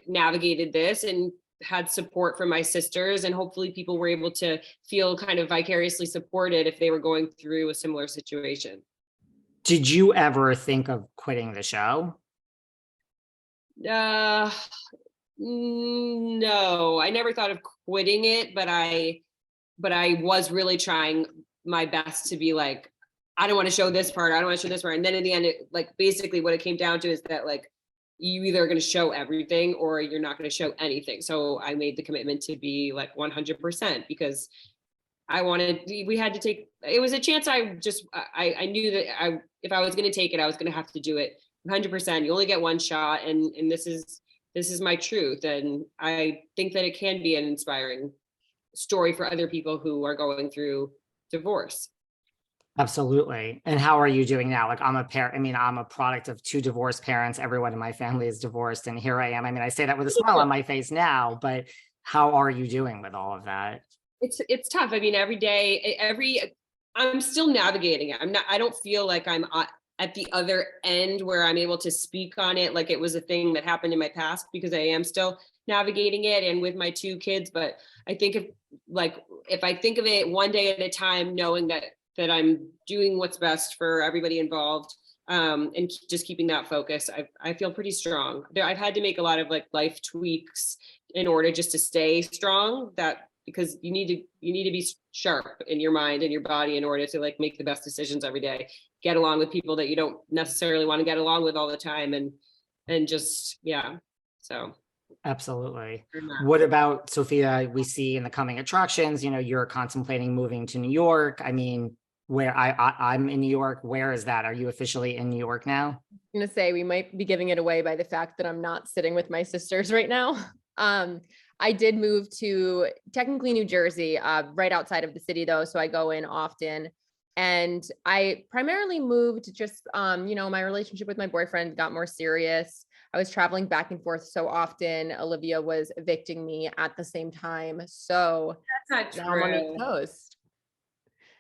navigated this and had support from my sisters, and hopefully people were able to feel kind of vicariously supported if they were going through a similar situation. Did you ever think of quitting the show? No, I never thought of quitting it, but I was really trying my best to be like, I don't want to show this part. I don't want to show this part. And then in the end, like basically what it came down to is that like, you either are going to show everything or you're not going to show anything. So I made the commitment to be like 100% because we had to take, it was a chance. I knew that if I was going to take it, I was going to have to do it 100%. You only get one shot. And this is my truth. And I think that it can be an inspiring story for other people who are going through divorce. Absolutely. And how are you doing now? Like I'm a parent. I mean, I'm a product of 2 divorced parents. Everyone in my family is divorced. And here I am. I mean, I say that with a smile on my face now, but how are you doing with all of that? It's tough. I mean, every day, I'm still navigating it. I don't feel like I'm at the other end where I'm able to speak on it like it was a thing that happened in my past, because I am still navigating it and with my 2 kids. But I think if I think of it one day at a time, knowing that I'm doing what's best for everybody involved, and just keeping that focus, I feel pretty strong. I've had to make a lot of like life tweaks in order just to stay strong, because you need to be sharp in your mind and your body in order to like make the best decisions every day, get along with people that you don't necessarily want to get along with all the time, and just, yeah. So Absolutely. What about Sophia? We see in the coming attractions, you're contemplating moving to New York. I mean, where I'm in New York. Where is that? Are you officially in New York now? I'm gonna say we might be giving it away by the fact that I'm not sitting with my sisters right now. I did move to technically New Jersey, right outside of the city though, so I go in often. And I primarily moved just, my relationship with my boyfriend got more serious. I was traveling back and forth so often. Olivia was evicting me at the same time. So that's not now I'm on the true. East Coast.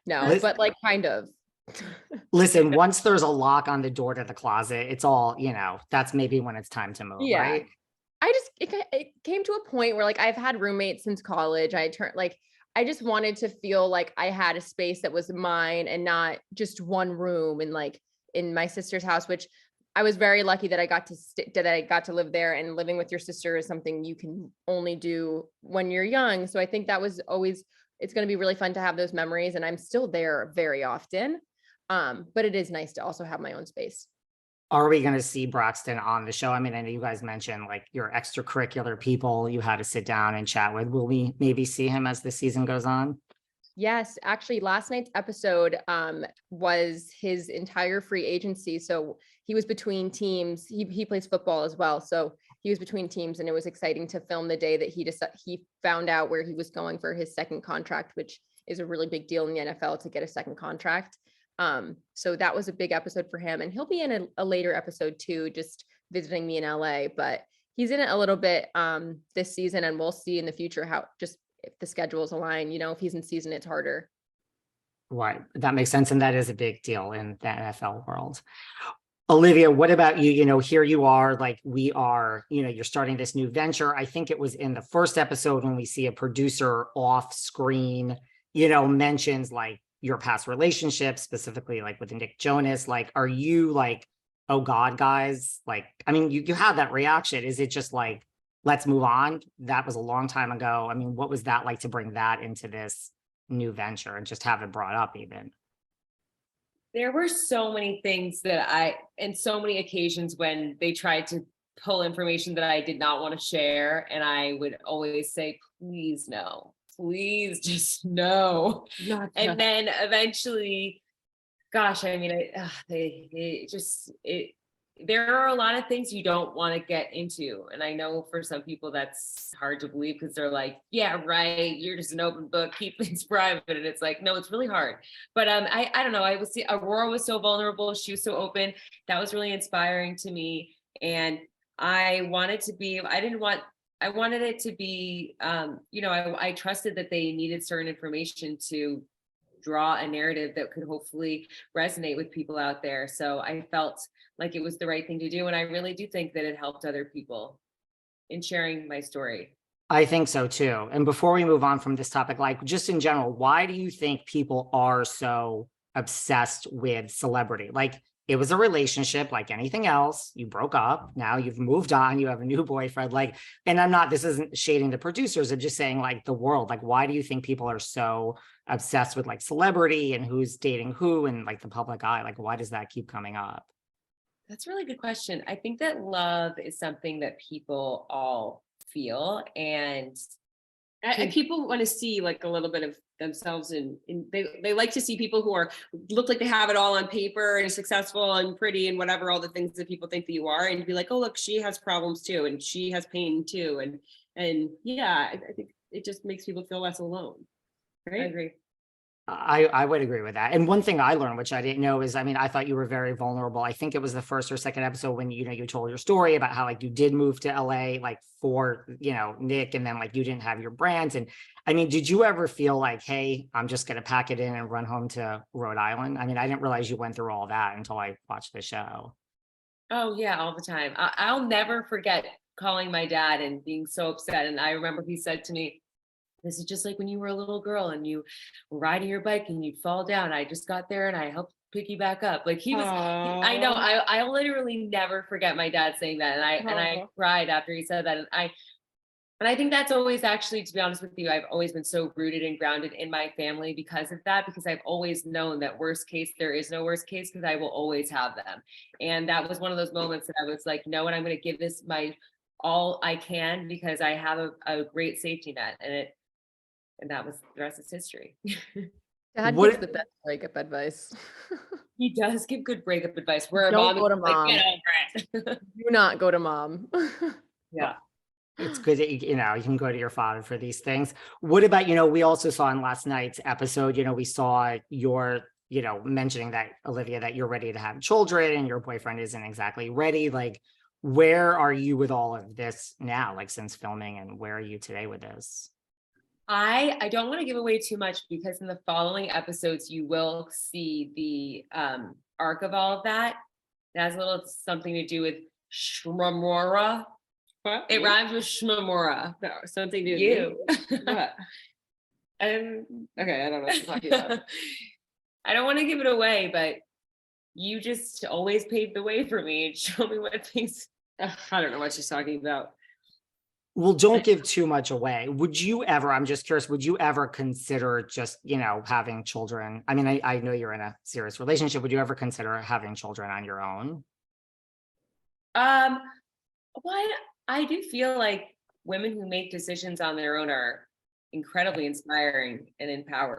No, but like kind of. Listen, once there's a lock on the door to the closet, it's all, that's maybe when it's time to move, Yeah. right? It came to a point where like I've had roommates since college. I just wanted to feel like I had a space that was mine and not just one room and like in my sister's house, which I was very lucky that I got to live there, and living with your sister is something you can only do when you're young. So I think that was always, it's going to be really fun to have those memories, and I'm still there very often. But it is nice to also have my own space. Are we going to see Braxton on the show? I mean, I know you guys mentioned like your extracurricular people you had to sit down and chat with. Will we maybe see him as the season goes on? Yes, actually last night's episode was his entire free agency. So he was between teams. He plays football as well. So he was between teams, and it was exciting to film the day that he found out where he was going for his second contract, which is a really big deal in the NFL to get a second contract. So that was a big episode for him, and he'll be in a later episode too, just visiting me in LA, but he's in it a little bit this season, and we'll see in the future how, just if the schedules align, if he's in season, it's harder. Right. That makes sense. And that is a big deal in the NFL world. Olivia, what about you? Here you are, like we are, you're starting this new venture. I think it was in the first episode when we see a producer off screen, mentions like your past relationships, specifically like with Nick Jonas. Like, are you like, oh God, guys? Like, I mean, you had that reaction. Is it just like, let's move on? That was a long time ago. I mean, what was that like to bring that into this new venture and just have it brought up even? There were so many things and so many occasions when they tried to pull information that I did not want to share. And I would always say, please, no, please just no. And then eventually, gosh, I mean, there are a lot of things you don't want to get into. And I know for some people that's hard to believe, because they're like, yeah, right, you're just an open book, keep things private. And it's like, no, it's really hard. But I don't know, Aurora was so vulnerable, she was so open. That was really inspiring to me. And I wanted it to be, I trusted that they needed certain information to draw a narrative that could hopefully resonate with people out there. So I felt like it was the right thing to do. And I really do think that it helped other people. in sharing my story. I think so too. And before we move on from this topic, like just in general, why do you think people are so obsessed with celebrity? Like it was a relationship like anything else. You broke up. Now you've moved on. You have a new boyfriend. Like, and this isn't shading the producers. I'm just saying like the world. Like, why do you think people are so obsessed with like celebrity and who's dating who and like the public eye? Like, why does that keep coming up? That's a really good question. I think that love is something that people all feel, and people want to see like a little bit of themselves in they like to see people who look like they have it all on paper and successful and pretty and whatever, all the things that people think that you are, and be like, oh look, she has problems too, and she has pain too, and yeah, I think it just makes people feel less alone. Right? I agree. I would agree with that. And one thing I learned, which I didn't know, is, I mean, I thought you were very vulnerable. I think it was the first or second episode when, you told your story about how like you did move to LA, like for, Nick, and then like you didn't have your brands. And I mean, did you ever feel like, hey, I'm just going to pack it in and run home to Rhode Island? I mean, I didn't realize you went through all that until I watched the show. Oh yeah, all the time. I'll never forget calling my dad and being so upset. And I remember he said to me, this is just like when you were a little girl and you were riding your bike and you'd fall down. I just got there and I helped pick you back up. Like I know, I literally never forget my dad saying that. And I cried after he said that. And I think that's always, actually, to be honest with you, I've always been so rooted and grounded in my family because of that, because I've always known that worst case, there is no worst case, because I will always have them. And that was one of those moments that I was like, no, and I'm going to give this my all I can, because I have a great safety net. And that was, the rest is history. Dad gives the best breakup advice. He does give good breakup advice. Where Don't mom go to is like, mom. get over it. Do not go to mom. Yeah. It's good that you can go to your father for these things. What about, we also saw in last night's episode, we saw your, mentioning that, Olivia, that you're ready to have children and your boyfriend isn't exactly ready. Like, where are you with all of this now, like since filming, and where are you today with this? I don't want to give away too much, because in the following episodes, you will see the arc of all of that. It has a little something to do with Shmamora. What? It rhymes with Shmamora. No, something to do with you. What? Okay, I don't know what you're talking about. I don't want to give it away, but you just always paved the way for me and showed me what things. I don't know what she's talking about. Well, don't give too much away. Would you ever, I'm just curious, would you ever consider just, having children? I mean, I know you're in a serious relationship. Would you ever consider having children on your own? Well, I do feel like women who make decisions on their own are incredibly inspiring and empowering.